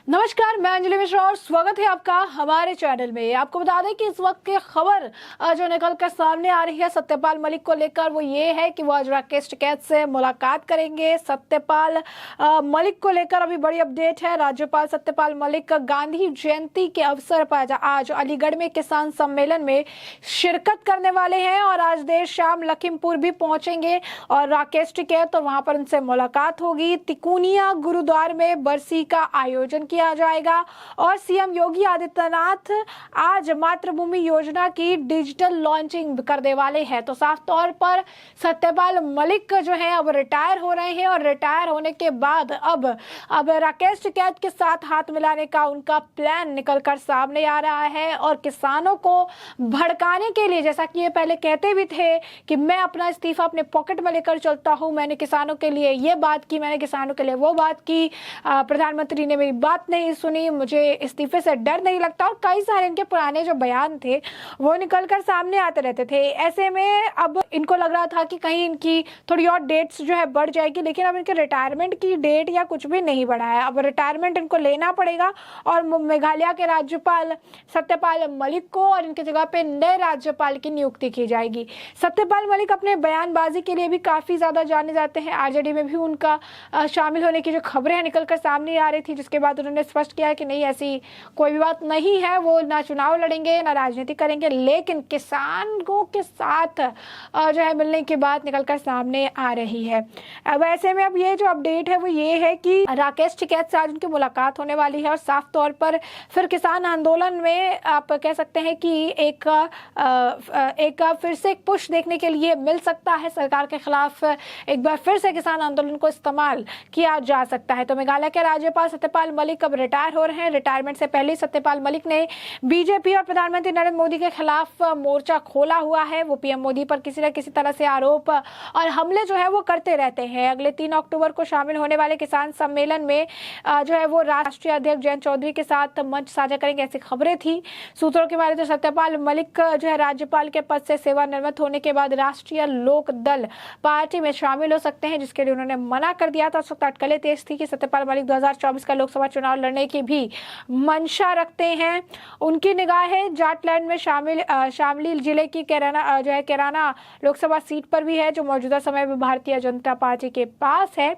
नमस्कार, मैं अंजलि मिश्रा और स्वागत है आपका हमारे चैनल में। आपको बता दें कि इस वक्त की खबर जो निकल कर सामने आ रही है सत्यपाल मलिक को लेकर, वो ये है कि वो आज राकेश टिकैत से मुलाकात करेंगे। सत्यपाल मलिक को लेकर अभी बड़ी अपडेट है। राज्यपाल सत्यपाल मलिक गांधी जयंती के अवसर पर आज अलीगढ़ में किसान सम्मेलन में शिरकत करने वाले हैं और आज देर शाम लखीमपुर भी पहुंचेंगे और राकेश टिकैत और वहां पर उनसे मुलाकात होगी। तिकोनिया गुरुद्वार में बरसी का आयोजन किया जाएगा और सीएम योगी आदित्यनाथ आज मातृभूमि योजना की डिजिटल लॉन्चिंग करने वाले हैं। तो साफ तौर पर सत्यपाल मलिक जो है अब रिटायर हो रहे हैं और रिटायर होने के बाद अब राकेश टिकैत के साथ हाथ मिलाने का उनका प्लान निकलकर सामने आ रहा है और किसानों को भड़काने के लिए, जैसा कि ये पहले कहते भी थे कि मैं अपना इस्तीफा अपने पॉकेट में लेकर चलता हूं, मैंने किसानों के लिए ये बात की, मैंने किसानों के लिए वो बात की, प्रधानमंत्री ने मेरी बात नहीं सुनी, मुझे इस्तीफे से डर नहीं लगता, और कई सारे इनके पुराने जो बयान थे वो निकलकर सामने आते रहते थे। ऐसे में अब इनको लग रहा था कि कहीं इनकी थोड़ी और डेट्स जो है बढ़ जाएगी, लेकिन अब इनके रिटायरमेंट की डेट या कुछ भी नहीं बढ़ा है। अब रिटायरमेंट इनको लेना पड़ेगा और मेघालय के राज्यपाल सत्यपाल मलिक को और इनकी जगह पे नए राज्यपाल की नियुक्ति की जाएगी। सत्यपाल मलिक अपने बयानबाजी के लिए भी काफी ज्यादा जाने जाते हैं। आरजेडी में भी उनका शामिल होने की जो खबरें निकलकर सामने आ रही थी, जिसके बाद उन्होंने स्पष्ट किया कि नहीं, ऐसी कोई भी बात नहीं है, वो ना चुनाव लड़ेंगे ना राजनीति करेंगे, लेकिन किसानों के साथ जो है मिलने की बात निकलकर सामने आ रही है। अब ऐसे में अब ये जो अपडेट है वो ये है कि राकेश टिकैत से आज उनकी मुलाकात होने वाली है और साफ तौर पर फिर किसान आंदोलन में आप कह सकते हैं कि एक फिर से एक पुश देखने के लिए मिल सकता है। सरकार के खिलाफ एक बार फिर से किसान आंदोलन को इस्तेमाल किया जा सकता है। तो मेघालय के राज्यपाल सत्यपाल मलिक अब रिटायर हो रहे हैं। रिटायरमेंट से पहले सत्यपाल मलिक ने बीजेपी और प्रधानमंत्री नरेंद्र मोदी के खिलाफ मोर्चा खोला हुआ है। वो पीएम मोदी पर किसी न किसी तरह से आरोप और हमले जो है वो करते रहते हैं। अगले 3 अक्टूबर को शामिल होने वाले किसान सम्मेलन में जो है वो राष्ट्रीय अध्यक्ष जयंत चौधरी के साथ मंच साझा करेंगे, ऐसी खबरें थी। सूत्रों के मारे तो सत्यपाल मलिक जो है राज्यपाल के पद से सेवानिवृत्त होने के बाद राष्ट्रीय लोक दल पार्टी में शामिल हो सकते हैं, जिसके लिए उन्होंने मना कर दिया था। उस वक्त अटकलें तेज थी कि सत्यपाल मलिक 2024 का लोकसभा चुनाव लड़ने की भी मंशा रखते हैं। उनकी निगाहें जाटलैंड में शामली जिले की कैराना लोकसभा सीट पर भी है, जो मौजूदा समय में भारतीय जनता पार्टी के पास है।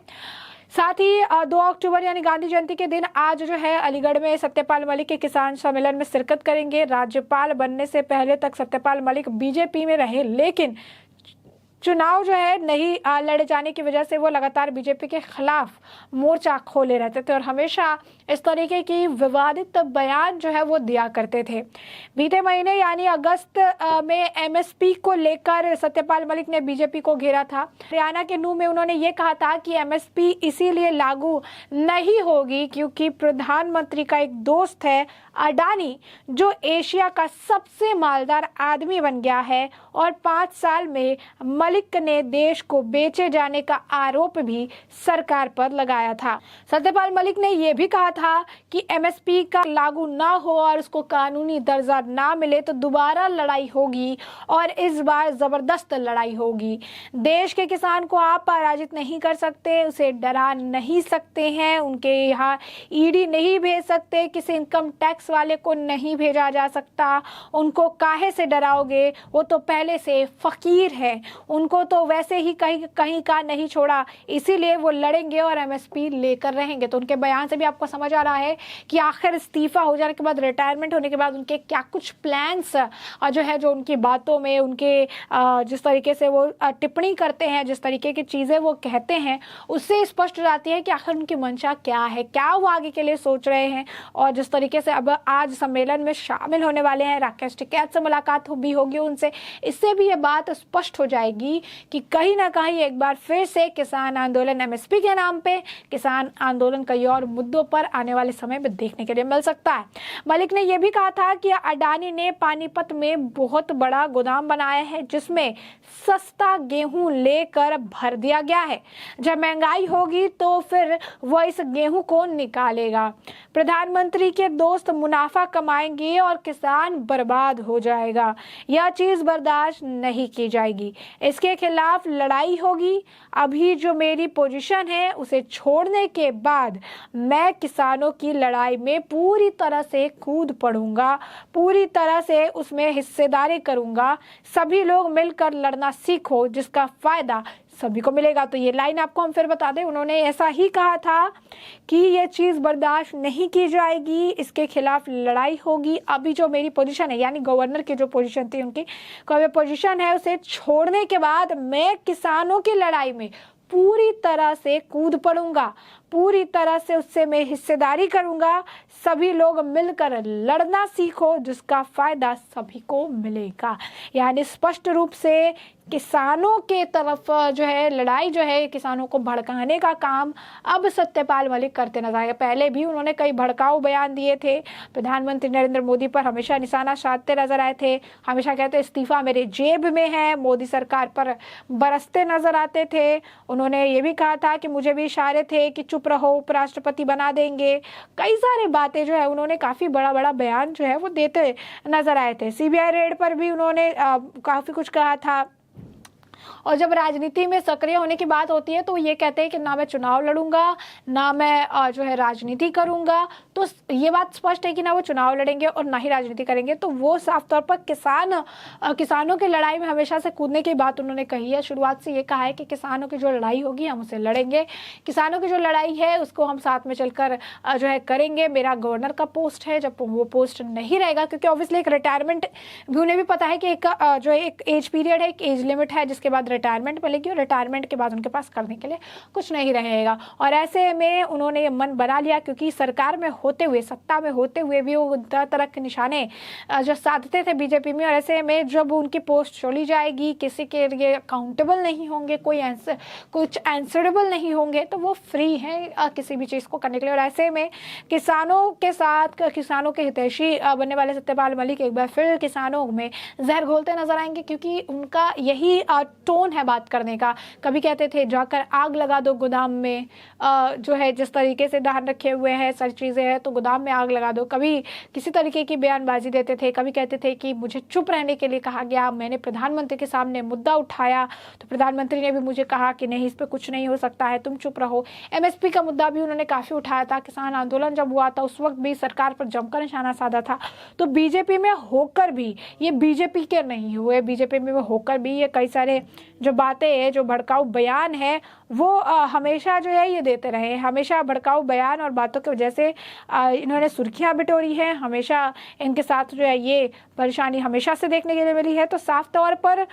साथ ही 2 अक्टूबर यानी गांधी जयंती के दिन आज जो है अलीगढ़ में सत्यपाल मलिक के किसान सम्मेलन में शिरकत करेंगे। राज्यपाल बनने से पहले तक सत्यपाल मलिक बीजेपी में रहे, लेकिन चुनाव जो है नहीं लड़े जाने की वजह से वो लगातार बीजेपी के खिलाफ मोर्चा खोले रहते थे और हमेशा इस तरीके की विवादित बयान जो है वो दिया करते थे। बीते महीने यानी अगस्त में एमएसपी को लेकर सत्यपाल मलिक ने बीजेपी को घेरा था। हरियाणा के नूह में उन्होंने ये कहा था कि एमएसपी इसीलिए लागू नहीं होगी क्योंकि प्रधानमंत्री का एक दोस्त है अडानी, जो एशिया का सबसे मालदार आदमी बन गया है, और 5 साल में मलिक ने देश को बेचे जाने का आरोप भी सरकार पर लगाया था। सत्यपाल मलिक ने यह भी कहा था कि एमएसपी का लागू ना हो और उसको कानूनी दर्जा ना मिले तो दोबारा लड़ाई होगी और इस बार जबरदस्त लड़ाई होगी। देश के किसान को आप पराजित नहीं कर सकते, उसे डरा नहीं सकते हैं, उनके यहाँ ईडी नहीं भेज सकते, किसी इनकम टैक्स वाले को नहीं भेजा जा सकता। उनको काहे से डराओगे, वो तो पहले से फकीर है, उनको तो वैसे ही कहीं का नहीं छोड़ा, इसीलिए वो लड़ेंगे और एमएसपी लेकर रहेंगे। तो उनके बयान से भी आपको समझ आ रहा है कि आखिर इस्तीफा हो जाने के बाद, रिटायरमेंट होने के बाद उनके क्या कुछ प्लान्स जो है, जो उनकी बातों में उनके जिस तरीके से वो टिप्पणी करते हैं, जिस तरीके की चीजें वो कहते हैं, उससे स्पष्ट हो जाती है कि आखिर उनकी मंशा क्या है, क्या वो आगे के लिए सोच रहे हैं। और जिस तरीके से अब आज सम्मेलन में शामिल होने वाले हैं, राकेश टिकैत से मुलाकात भी होगी उनसे, इससे भी ये बात स्पष्ट हो जाएगी कि कहीं ना कहीं एक बार फिर से किसान आंदोलन एमएसपी के नाम पे किसान आंदोलन कई और मुद्दों पर आने वाले समय में देखने के लिए मिल सकता है। मलिक ने यह भी कहा था कि अडानी ने पानीपत में बहुत बड़ा गोदाम बनाया है, जिसमें सस्ता गेहूं लेकर भर दिया गया है। जब महंगाई होगी तो फिर वह इस गेहूं को निकालेगा। प्रधानमंत्री के दोस्त मुनाफा कमाएंगे और किसान बर्बाद हो जाएगा। यह चीज बर्दाश्त नहीं की जाएगी। इस इसके खिलाफ लड़ाई होगी। अभी जो मेरी पोजीशन है उसे छोड़ने के बाद मैं किसानों की लड़ाई में पूरी तरह से कूद पड़ूंगा, पूरी तरह से उसमें हिस्सेदारी करूंगा। सभी लोग मिलकर लड़ना सीखो जिसका फायदा सभी को मिलेगा। तो ये लाइन आपको हम फिर बता दें, उन्होंने ऐसा ही कहा था कि ये चीज़ बर्दाश्त नहीं की जाएगी, इसके खिलाफ लड़ाई होगी। अभी जो मेरी पोजीशन है, यानी गवर्नर की जो पोजीशन थी उनकी पोजीशन है, उसे छोड़ने के बाद मैं किसानों की लड़ाई में पूरी तरह से कूद पड़ूंगा, पूरी तरह से उससे मैं हिस्सेदारी करूंगा। सभी लोग मिलकर लड़ना सीखो जिसका फायदा सभी को मिलेगा। यानी स्पष्ट रूप से किसानों के तरफ जो है लड़ाई जो है, किसानों को भड़काने का काम अब सत्यपाल मलिक करते नजर आए। पहले भी उन्होंने कई भड़काऊ बयान दिए थे, प्रधानमंत्री नरेंद्र मोदी पर हमेशा निशाना साधते नजर आए थे, हमेशा कहते इस्तीफा मेरे जेब में है, मोदी सरकार पर बरसते नजर आते थे। उन्होंने ये भी कहा था कि मुझे भी इशारे थे कि चुप रहो, उपराष्ट्रपति बना देंगे। कई सारी बातें जो है उन्होंने काफ़ी बड़ा बड़ा बयान जो है वो देते नजर आए थे। सीबीआई रेड पर भी उन्होंने काफ़ी कुछ कहा था। और जब राजनीति में सक्रिय होने की बात होती है तो ये कहते हैं कि ना मैं चुनाव लड़ूंगा, ना मैं जो है राजनीति करूंगा। तो ये बात स्पष्ट है कि ना वो चुनाव लड़ेंगे और ना ही राजनीति करेंगे। तो वो साफ तौर पर किसानों की लड़ाई में हमेशा से कूदने की बात उन्होंने कही है। शुरुआत से ये कहा है कि किसानों की जो लड़ाई होगी हम उसे लड़ेंगे, किसानों की जो लड़ाई है उसको हम साथ में चलकर जो है करेंगे। मेरा गवर्नर का पोस्ट है, जब वो पोस्ट नहीं रहेगा, क्योंकि ऑब्वियसली एक रिटायरमेंट भी उन्हें भी पता है कि जो एक एज पीरियड है, एक एज लिमिट है जिसके बाद रिटायरमेंट मिलेगी और रिटायरमेंट के बाद उनके पास करने के लिए कुछ नहीं रहेगा। और ऐसे में उन्होंने ये मन बना लिया, क्योंकि सरकार में होते हुए, सत्ता में होते हुए भी वो तरह तरह के निशाने जो साधते थे बीजेपी में। और ऐसे में जब उनकी पोस्ट चली जाएगी, किसी के लिए अकाउंटेबल नहीं होंगे, कुछ आंसरेबल नहीं होंगे, तो वो फ्री हैं किसी भी चीज़ को करने के लिए। और ऐसे में किसानों के साथ, किसानों के हितैषी बनने वाले सत्यपाल मलिक एक बार फिर किसानों में जहर घोलते नजर आएंगे, क्योंकि उनका यही टोन है बात करने का। कभी कहते थे जाकर आग लगा दो गोदाम में, जो है जिस तरीके से धान रखे हुए हैं, सारी चीज़ें हैं, तो गोदाम में आग लगा दो। कभी किसी तरीके की बयानबाजी देते थे, कभी कहते थे कि मुझे चुप रहने के लिए कहा गया, मैंने प्रधानमंत्री के सामने मुद्दा उठाया तो प्रधानमंत्री ने भी मुझे कहा कि नहीं, इस पर कुछ नहीं हो सकता है, तुम चुप रहो। एमएसपी का मुद्दा भी उन्होंने काफ़ी उठाया था। किसान आंदोलन जब हुआ था उस वक्त भी सरकार पर जमकर निशाना साधा था। तो बीजेपी में होकर भी ये बीजेपी के नहीं हुए, बीजेपी में होकर भी ये कई सारे जो बातें हैं, जो भड़काऊ बयान है, वो हमेशा जो है ये देते रहे। हमेशा भड़काऊ बयान और बातों की वजह से इन्होंने सुर्खियां बिटोरी हैं। हमेशा इनके साथ जो है ये परेशानी हमेशा से देखने के लिए मिली है। तो साफ तौर पर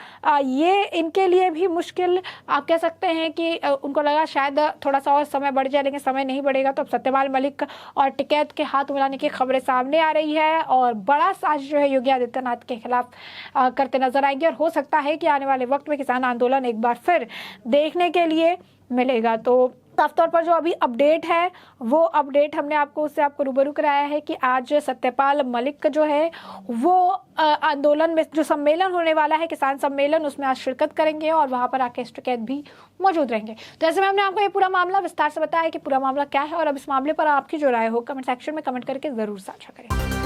ये इनके लिए भी मुश्किल आप कह सकते हैं कि उनको लगा शायद थोड़ा सा और समय बढ़ जाए, लेकिन समय नहीं बढ़ेगा। तो अब सत्यपाल मलिक और टिकैत के हाथ मिलाने की खबरें सामने आ रही है और बड़ा साजिश जो है योगी आदित्यनाथ के खिलाफ करते नजर आएंगे। और हो सकता है कि आने वाले वक्त में किसान आंदोलन एक बार फिर देखने के लिए मिलेगा। तो साफ तौर पर जो अभी अपडेट है वो अपडेट हमने उससे आपको रूबरू कराया है कि आज सत्यपाल मलिक जो है वो आंदोलन में जो सम्मेलन होने वाला है, किसान सम्मेलन, उसमें आज शिरकत करेंगे और वहां पर राकेश टिकैत भी मौजूद रहेंगे। तो ऐसे में हमने आपको ये पूरा मामला विस्तार से बताया कि पूरा मामला क्या है, और अब इस मामले पर आपकी जो राय हो कमेंट सेक्शन में कमेंट करके जरूर साझा करें।